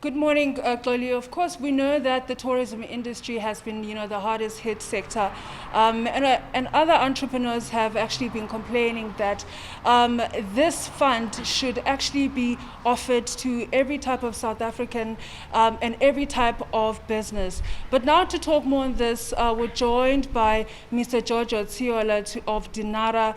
Good morning, Chloe. Of course, we know that the tourism industry has been, the hardest hit sector, and other entrepreneurs have actually been complaining that this fund should actually be offered to every type of South African and every type of business. But now to talk more on this, we're joined by Mr. JoJo Tsheola of Dinara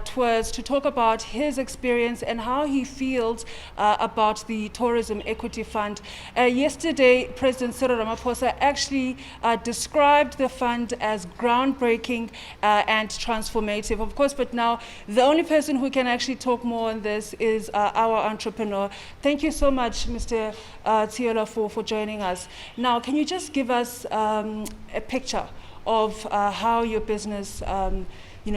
Tours to talk about his experience and how he feels about the Tourism Equity Fund. Yesterday, President Cyril Ramaphosa actually described the fund as groundbreaking and transformative, of course, but now the only person who can actually talk more on this is our entrepreneur. Thank you so much, Mr. Tsheola, for joining us. Now, can you just give us a picture of how your business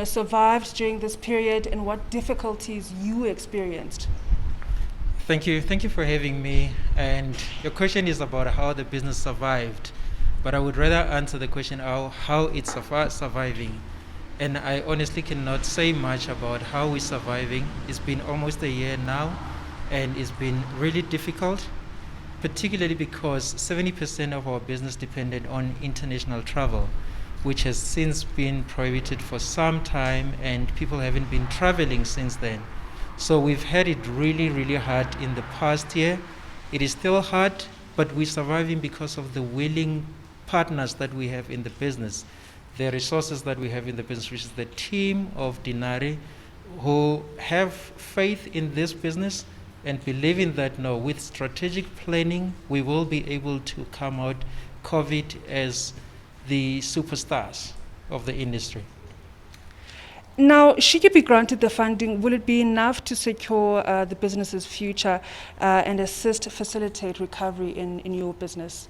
survived during this period and what difficulties you experienced? Thank you for having me. And your question is about how the business survived, but I would rather answer the question how it's surviving. And I honestly cannot say much about how we're surviving. It's been almost a year now, and it's been really difficult, particularly because 70% of our business depended on international travel, which has since been prohibited for some time, and people haven't been traveling since then. So we've had it really, really hard in the past year. It is still hard, but we're surviving because of the willing partners that we have in the business, the resources that we have in the business, which is the team of Dinari, who have faith in this business and believing that with strategic planning, we will be able to come out COVID as the superstars of the industry. Now, should you be granted the funding, will it be enough to secure the business's future and facilitate recovery in your business?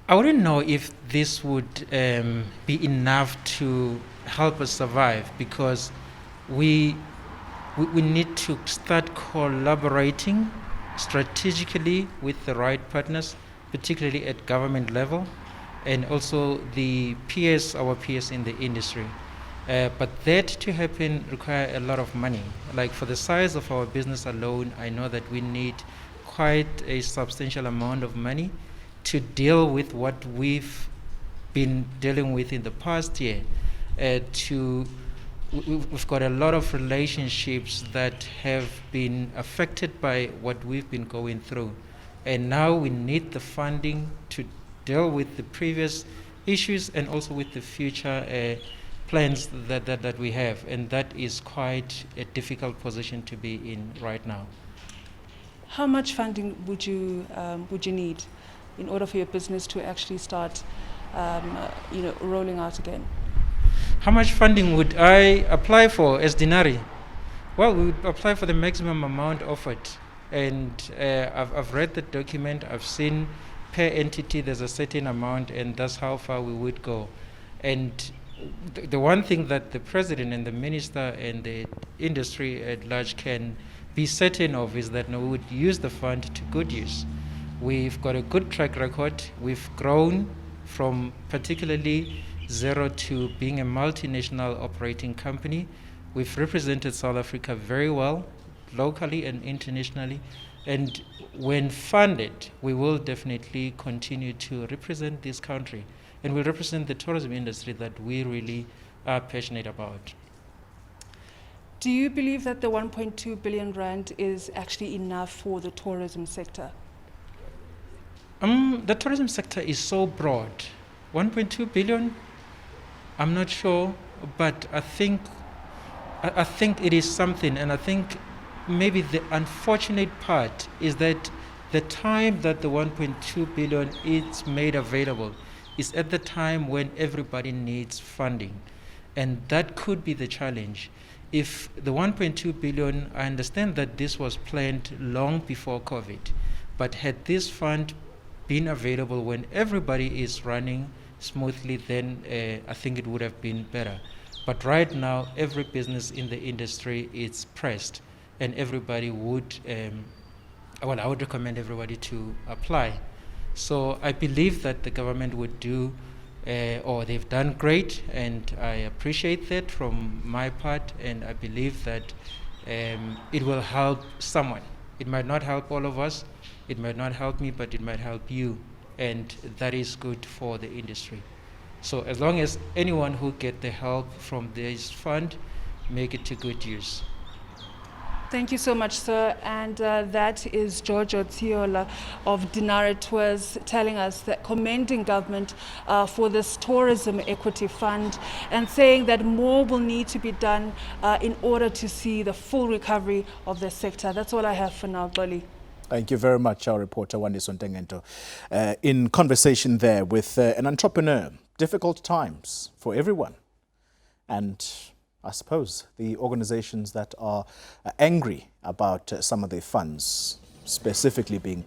I wouldn't know if this would be enough to help us survive, because we need to start collaborating strategically with the right partners, particularly at government level, and also our peers in the industry. But that to happen require a lot of money. Like for the size of our business alone, I know that we need quite a substantial amount of money to deal with what we've been dealing with in the past year. We've got a lot of relationships that have been affected by what we've been going through. And now we need the funding to deal with the previous issues and also with the future plans that we have, and that is quite a difficult position to be in right now. How much funding would you need in order for your business to actually start rolling out again? How much funding would I apply for as Dinari? Well, we would apply for the maximum amount offered, and I've read the document. I've seen per entity there's a certain amount, and that's how far we would go. And the one thing that the president and the minister and the industry at large can be certain of is that we would use the fund to good use. We've got a good track record. We've grown from particularly zero to being a multinational operating company. We've represented South Africa very well, locally and internationally. And when funded, we will definitely continue to represent this country. And we represent the tourism industry that we really are passionate about. Do you believe that the 1.2 billion rand is actually enough for the tourism sector? The tourism sector is so broad. 1.2 billion, I'm not sure, but I think it is something, and I think maybe the unfortunate part is that the time that the 1.2 billion is made available is at the time when everybody needs funding. And that could be the challenge. If the 1.2 billion, I understand that this was planned long before COVID, but had this fund been available when everybody is running smoothly, then I think it would have been better. But right now, every business in the industry is pressed, and everybody would, I would recommend everybody to apply. So I believe that the government would do, or they've done great, and I appreciate that from my part, and I believe that it will help someone It might not help all of us, it might not help me, but it might help you. And that is good for the industry. So as long as anyone who get the help from this fund, make it to good use. Thank you so much, sir. And that is JoJo Tsheola of Dinara Tours telling us that commending government for this tourism equity fund and saying that more will need to be done in order to see the full recovery of the sector. That's all I have for now, Bali. Thank you very much, our reporter Wandiswa Ntengento. In conversation there with an entrepreneur, difficult times for everyone. And I suppose the organizations that are angry about some of their funds specifically being